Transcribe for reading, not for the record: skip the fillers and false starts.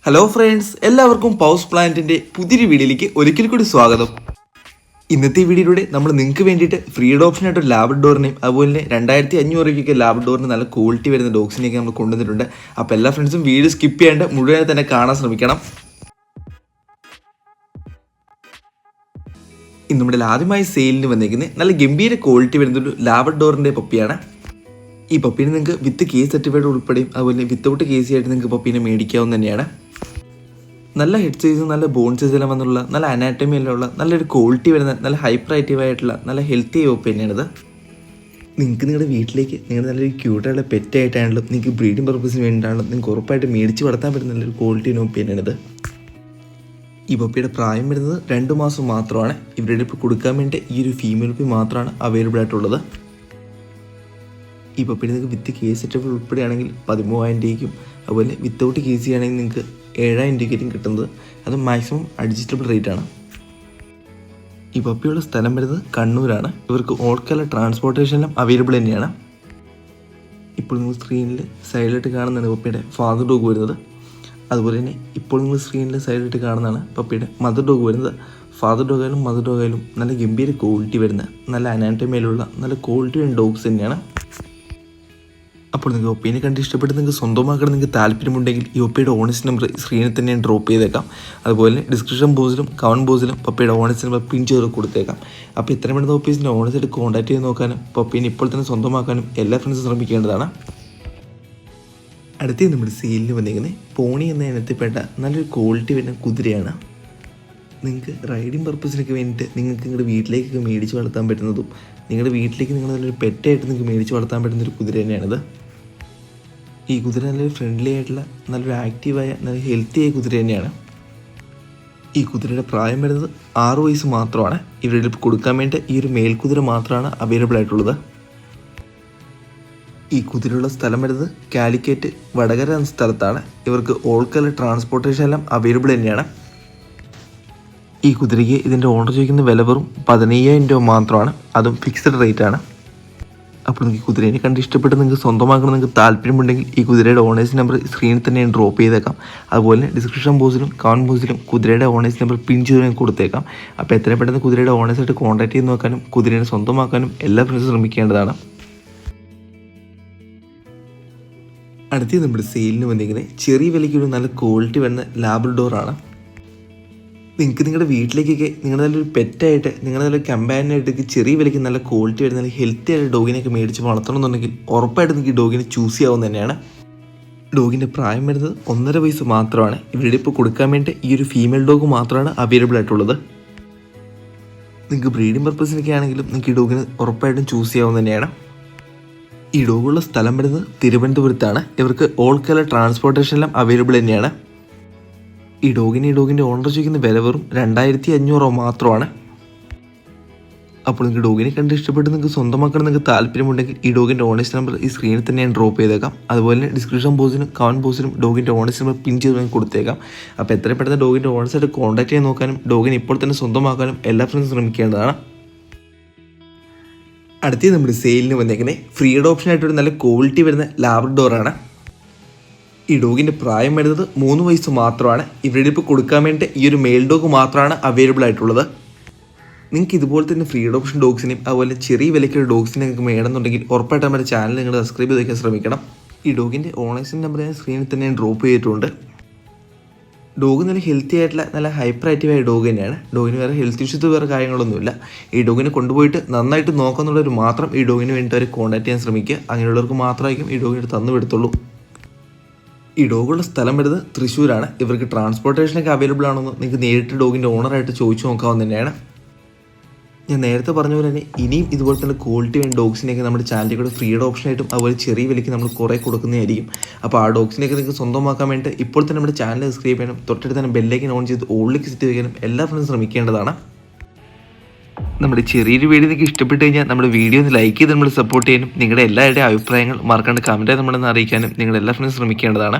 Hello friends, എല്ലാവർക്കും pause പ്ലാന്റിൻ്റെ പുതിയൊരു വീഡിയോയിലേക്ക് ഒരിക്കൽ കൂടി സ്വാഗതം. ഇന്നത്തെ വീഡിയോയിലൂടെ നമ്മൾ നിങ്ങൾക്ക് വേണ്ടിയിട്ട് ഫ്രീ ഓപ്ഷനായിട്ട് ഒരു ലാബ്രഡോറിനെയും അതുപോലെ തന്നെ 2500 രൂപയ്ക്കൊക്കെ ലാബ്രഡോറിന് നല്ല ക്വാളിറ്റി വരുന്ന ഡോഗ്സിനെയൊക്കെ നമ്മൾ കൊണ്ടുവന്നിട്ടുണ്ട്. അപ്പോൾ എല്ലാ ഫ്രണ്ട്സും വീഡിയോ സ്കിപ്പ് ചെയ്യാണ്ട് മുഴുവൻ തന്നെ കാണാൻ ശ്രമിക്കണം. ഇന്ന് നമ്മുടെ ആദ്യമായി സെയിലിന് വന്നിരിക്കുന്നത് നല്ല ഗംഭീര ക്വാളിറ്റി വരുന്നൊരു ലാബ്രഡോറിൻ്റെ പപ്പിയാണ്. ഈ പപ്പീനെ നിങ്ങൾക്ക് വിത്ത് കേസ് സർട്ടിഫൈഡ് ഉൾപ്പെടെയും അതുപോലെ വിത്തൗട്ട് കേസി ആയിട്ട് നിങ്ങൾക്ക് പപ്പീനെ മേടിക്കാവുന്ന തന്നെയാണ്. നല്ല ഹെഡ് സൈസും നല്ല ബോൺ സൈസ് എല്ലാം വന്നുള്ള നല്ല അനാറ്റമി എല്ലാം ഉള്ള നല്ലൊരു ക്വാളിറ്റി വരുന്ന നല്ല ഹൈപ്പർ ആക്റ്റീവ് ആയിട്ടുള്ള നല്ല ഹെൽത്തി ഓപ്പ് തന്നെയാണിത്. നിങ്ങൾക്ക് നിങ്ങളുടെ വീട്ടിലേക്ക് നിങ്ങൾ നല്ലൊരു ക്യൂട്ടായിട്ടുള്ള പെറ്റായിട്ടാണെങ്കിലും നിങ്ങൾക്ക് ബ്രീഡിംഗ് പർപ്പസിന് വേണ്ടിയിട്ടാണെങ്കിലും നിങ്ങൾക്ക് ഉറപ്പായിട്ട് മേടിച്ച് വളർത്താൻ പറ്റുന്ന നല്ലൊരു ക്വാളിറ്റി ഓപ്പ് തന്നെയാണിത്. ഈ പപ്പിയുടെ പ്രായം വരുന്നത് 2 മാസം മാത്രമാണ്. ഇവരുടെ ഇപ്പോൾ കൊടുക്കാൻ വേണ്ടി ഈ ഒരു ഫീമെയിൽ പപ്പി മാത്രമാണ് അവൈലബിൾ ആയിട്ടുള്ളത്. ഈ പപ്പിയുടെ നിങ്ങൾക്ക് വിത്ത് കേസ് സെറ്റപ്പ് ഉൾപ്പെടെയാണെങ്കിൽ 13,000 രൂപയ്ക്കും അതുപോലെ വിത്തൗട്ട് കേസി ആണെങ്കിൽ നിങ്ങൾക്ക് 7,000 രൂപയ്ക്കും കിട്ടുന്നത്. അത് മാക്സിമം അഡ്ജസ്റ്റബിൾ റേറ്റ് ആണ്. ഈ പപ്പിയുള്ള സ്ഥലം വരുന്നത് കണ്ണൂരാണ്. ഇവർക്ക് ഓൾ കേരള ട്രാൻസ്പോർട്ടേഷനെല്ലാം അവൈലബിൾ തന്നെയാണ്. ഇപ്പോൾ നിങ്ങൾ സ്ക്രീനിൽ സൈഡിലായിട്ട് കാണുന്നതാണ് പപ്പിയുടെ ഫാദർ ഡോഗ് വരുന്നത്. അതുപോലെ തന്നെ ഇപ്പോൾ നിങ്ങൾ സ്ക്രീനിൽ സൈഡിലായിട്ട് കാണുന്നതാണ് പപ്പിയുടെ മദർ ഡോഗ് വരുന്നത്. ഫാദർ ഡോഗായാലും മദർ ഡോഗായാലും നല്ല ഗംഭീര ക്വാളിറ്റി വരുന്ന നല്ല അനാറ്റമിയിലുള്ള നല്ല ക്വാളിറ്റി വരുന്ന ഡോഗ്സ് തന്നെയാണ്. അപ്പോൾ നിങ്ങൾക്ക് ഒപ്പീനെ കണ്ട് ഇഷ്ടപ്പെട്ട് നിങ്ങൾക്ക് സ്വന്തമാക്കണം നിങ്ങൾക്ക് താല്പര്യമുണ്ടെങ്കിൽ ഈ ഒപ്പയുടെ ഓണേഴ്സ് നമ്പർ സ്ക്രീനിൽ തന്നെ ഡ്രോപ്പ് ചെയ്തേക്കാം. അതുപോലെ ഡിസ്ക്രിപ്ഷൻ ബോക്സിലും കമൻറ്റ് ബോക്സിലും പപ്പയുടെ ഓണേഴ്സ് നമ്പർ പിൻ ചെയ്ത് കൊടുത്തേക്കാം. അപ്പോൾ ഇത്രയും വേണ്ട ഓഫീസിൻ്റെ ഓണേഴ്സായിട്ട് കോൺടാക്ട് ചെയ്ത് നോക്കാനും പപ്പീനെ ഇപ്പോൾ തന്നെ സ്വന്തമാക്കാനും എല്ലാ ഫ്രണ്ട്സും ശ്രമിക്കേണ്ടതാണ്. അടുത്ത നമ്മുടെ സെയിലിന് വന്നിരിക്കുന്നത് പോണി എന്ന ഇനത്തിൽപ്പെട്ട നല്ലൊരു ക്വാളിറ്റി വരുന്ന കുതിരയാണ്. നിങ്ങൾക്ക് റൈഡിങ് പർപ്പസിനൊക്കെ വേണ്ടിയിട്ട് നിങ്ങൾക്ക് നിങ്ങളുടെ വീട്ടിലേക്കൊക്കെ മേടിച്ച് വളർത്താൻ പറ്റുന്നതും നിങ്ങളുടെ വീട്ടിലേക്ക് നിങ്ങൾ നല്ലൊരു പെറ്റായിട്ട് നിങ്ങൾക്ക് മേടിച്ച് വളർത്താൻ പറ്റുന്നൊരു കുതിര തന്നെയാണിത്. ഈ കുതിര നല്ലൊരു ഫ്രണ്ട്ലി ആയിട്ടുള്ള നല്ലൊരു ആക്റ്റീവായ നല്ല ഹെൽത്തി ആയ കുതിര തന്നെയാണ്. ഈ കുതിരയുടെ പ്രായം വരുന്നത് 6 വയസ്സ് മാത്രമാണ്. ഇവരുടെ കൊടുക്കാൻ വേണ്ടി ഈ ഒരു മേൽക്കുതിര മാത്രമാണ് അവൈലബിൾ ആയിട്ടുള്ളത്. ഈ കുതിരയുള്ള സ്ഥലം വരുന്നത് കാലിക്കറ്റ് വടകര എന്ന സ്ഥലത്താണ്. ഇവർക്ക് ഓൾ കേരള ട്രാൻസ്പോർട്ടേഷൻ എല്ലാം അവൈലബിൾ തന്നെയാണ്. ഈ കുതിരയ്ക്ക് ഇതിൻ്റെ ഓർഡർ ചോദിക്കുന്ന വില വെറും 15,000 രൂപ മാത്രമാണ്. അതും ഫിക്സഡ് റേറ്റ് ആണ്. അപ്പോൾ നിങ്ങൾക്ക് കുതിരേനെ കണ്ട് ഇഷ്ടപ്പെട്ട് നിങ്ങൾക്ക് സ്വന്തമാക്കണം നിങ്ങൾക്ക് താല്പര്യമുണ്ടെങ്കിൽ ഈ കുതിരയുടെ ഓണേഴ്സ് നമ്പർ സ്ക്രീനിൽ തന്നെ ഡ്രോപ്പ് ചെയ്തേക്കാം. അതുപോലെ ഡിസ്ക്രിപ്ഷൻ ബോക്സിലും കമൻറ്റ് ബോക്സിലും കുതിരയുടെ ഓണേഴ്സ് നമ്പർ പിൻ ചെയ്ത് കൊടുത്തേക്കാം. അപ്പോൾ എത്രയും പെട്ടെന്ന് കുതിരയുടെ ഓണേഴ്സായിട്ട് കോൺടാക്ട് ചെയ്ത് നോക്കാനും കുതിരേനെ സ്വന്തമാക്കാനും എല്ലാ ഫ്രണ്ട്സും ശ്രമിക്കേണ്ടതാണ്. അടുത്ത നമ്മുടെ സെയിലിന് വന്നിരിക്കുന്നത് ചെറിയ വിലയ്ക്കൊരു നല്ല ക്വാളിറ്റി വരുന്ന ലാബ്രഡോറാണ്. നിങ്ങൾക്ക് നിങ്ങളുടെ വീട്ടിലേക്കൊക്കെ നിങ്ങൾ നല്ലൊരു പെറ്റായിട്ട് നിങ്ങൾ നല്ലൊരു കമ്പാനിയനായിട്ടൊക്കെ ചെറിയ വിലയ്ക്ക് നല്ല ക്വാളിറ്റി വരുന്ന നല്ല ഹെൽത്തി ആയിട്ട് ഡോഗിനെയൊക്കെ മേടിച്ച് വളർത്തണമെന്നുണ്ടെങ്കിൽ ഉറപ്പായിട്ട് നിങ്ങൾക്ക് ഈ ഡോഗിനെ ചൂസ് ചെയ്യാവുന്ന തന്നെയാണ്. ഡോഗിൻ്റെ പ്രായം വരുന്നത് 1.5 വയസ്സ് മാത്രമാണ്. ഇവരുടെ ഇപ്പോൾ കൊടുക്കാൻ വേണ്ടി ഈ ഒരു ഫീമെയിൽ ഡോഗ് മാത്രമാണ് അവൈലബിൾ ആയിട്ടുള്ളത്. നിങ്ങൾക്ക് ബ്രീഡിംഗ് പർപ്പസിനൊക്കെ ആണെങ്കിലും നിങ്ങൾക്ക് ഈ ഡോഗിനെ ഉറപ്പായിട്ടും ചൂസ് ചെയ്യാവുന്ന തന്നെയാണ്. ഈ ഡോഗുള്ള സ്ഥലം വരുന്നത് തിരുവനന്തപുരത്താണ്. ഇവർക്ക് ഓൾ കേരള ട്രാൻസ്പോർട്ടേഷൻ എല്ലാം അവൈലബിൾ തന്നെയാണ്. ഈ ഡോഗിൻ്റെ ഓണർ ചോദിക്കുന്ന വില വെറും 2,500 രൂപ മാത്രമാണ്. അപ്പോൾ നിങ്ങൾക്ക് ഡോഗിനെ കണ്ട് ഇഷ്ടപ്പെട്ട് നിങ്ങൾക്ക് സ്വന്തമാക്കണം നിങ്ങൾക്ക് താല്പര്യമുണ്ടെങ്കിൽ ഈ ഡോഗിൻ്റെ ഓണേഴ്സ് നമ്പർ ഈ സ്ക്രീനിൽ തന്നെ ഞാൻ ഡ്രോപ്പ് ചെയ്തേക്കാം. അതുപോലെ ഡിസ്ക്രിപ്ഷൻ ബോക്സിലും കമൻറ്റ് ബോക്സിലും ഡോഗിൻ്റെ ഓണേഴ്സ് നമ്പർ പിൻ ചെയ്ത് കൊടുത്തേക്കാം. അപ്പോൾ എത്രയും പെട്ടെന്ന് ഡോഗിൻ്റെ ഓണേഴ്സായിട്ട് കോൺടാക്ട് ചെയ്യാൻ നോക്കാനും ഡോഗിനെ ഇപ്പോൾ തന്നെ സ്വന്തമാക്കാനും എല്ലാ ഫ്രണ്ട്സും ശ്രമിക്കേണ്ടതാണ്. അടുത്ത നമ്മുടെ സെയിലിന് വന്നേക്കുന്നത് ഫ്രീ ഓപ്ഷനായിട്ടൊരു നല്ല ക്വാളിറ്റി വരുന്ന ലാബ്രഡോറാണ്. ഈ ഡോഗിൻ്റെ പ്രായം വരുന്നത് 3 വയസ്സ് മാത്രമാണ്. ഇവരുടെ ഇപ്പോൾ കൊടുക്കാൻ വേണ്ടി ഈ ഒരു മെയിൽ ഡോഗ് മാത്രമാണ് അവൈലബിൾ ആയിട്ടുള്ളത്. നിങ്ങൾക്ക് ഇതുപോലെ തന്നെ ഫ്രീ ഓപ്ഷൻ ഡോഗ്സിനെയും അതുപോലെ ചെറിയ വിലയ്ക്കുള്ള ഡോഗ്സിനെ നിങ്ങൾക്ക് വേണമെന്നുണ്ടെങ്കിൽ ഉറപ്പായിട്ട് നമ്മുടെ ചാനൽ നിങ്ങൾ സബ്സ്ക്രൈബ് ചെയ്ത് വയ്ക്കാൻ ശ്രമിക്കണം. ഈ ഡോഗിൻ്റെ ഓണേഴ്സിൻ്റെ നമ്പർ ഞാൻ സ്ക്രീനിൽ തന്നെ ഞാൻ ഡ്രോപ്പ് ചെയ്തിട്ടുണ്ട്. ഡോഗ് നല്ല ഹെൽത്തി ആയിട്ടുള്ള നല്ല ഹൈപ്പർ ആക്റ്റീവായ ഡോഗ് തന്നെയാണ്. ഡോഗിന് വേറെ ഹെൽത്ത് ഇഷ്യൂസ് വേറെ കാര്യങ്ങളൊന്നുമില്ല. ഈ ഡോഗിനെ കൊണ്ടുപോയിട്ട് നന്നായിട്ട് നോക്കാന്നുള്ളവർ മാത്രം ഈ ഡോഗിന് വേണ്ടി അവർ കോൺടാക്ട് ചെയ്യാൻ ശ്രമിക്കുക. അങ്ങനെയുള്ളവർക്ക് മാത്രമായിരിക്കും ഈ ഡോഗിനെ തന്നു വിടത്തുള്ളൂ. ഈ ഡോഗുള്ള സ്ഥലം വരുന്നത് തൃശ്ശൂരാണ്. ഇവർക്ക് ട്രാൻസ്പോർട്ടേഷനൊക്കെ അവൈലബിൾ ആണെന്ന് നിങ്ങൾക്ക് നേരിട്ട് ഡോഗിൻ്റെ ഓണറായിട്ട് ചോദിച്ചു നോക്കാവുന്ന തന്നെയാണ്. ഞാൻ നേരത്തെ പറഞ്ഞ പോലെ തന്നെ ഇനിയും ഇതുപോലെ തന്നെ ക്വാളിറ്റി വേണ്ട ഡോഗ്സിനെയൊക്കെ നമ്മുടെ ചാനലിൽ കൂടെ ഫ്രീ ഓപ്ഷനായിട്ടും അതുപോലെ ചെറിയ വിലയ്ക്ക് നമ്മൾ കുറേ കൊടുക്കുന്നതായിരിക്കും. അപ്പോൾ ആ ഡോഗ്സിനെയൊക്കെ നിങ്ങൾക്ക് സ്വന്തമാക്കാൻ വേണ്ടി ഇപ്പോൾ തന്നെ നമ്മുടെ ചാനൽ സബ്സ്ക്രൈബ് ചെയ്യാനും തൊട്ടടുത്ത് തന്നെ ബെല്ലൈക്കൻ ഓൺ ചെയ്ത് ഓളിലേക്ക് സെറ്റ് ചെയ്യാനും എല്ലാ ഫ്രണ്ട്സും ശ്രമിക്കേണ്ടതാണ്. നമ്മുടെ ചെറിയൊരു വീഡിയോ നിങ്ങൾക്ക് ഇഷ്ടപ്പെട്ട് കഴിഞ്ഞാൽ നമ്മുടെ വീഡിയോ ഒന്ന് ലൈക്ക് ചെയ്ത് നമ്മൾ സപ്പോർട്ട് ചെയ്യാനും നിങ്ങളുടെ എല്ലാവരുടെയും അഭിപ്രായങ്ങൾ മറക്കാണ്ട് കമൻറ്റായി നമ്മളൊന്ന് അറിയിക്കാനും നിങ്ങളുടെ എല്ലാ ഫ്രണ്ട്സും ശ്രമിക്കേണ്ടതാണ്.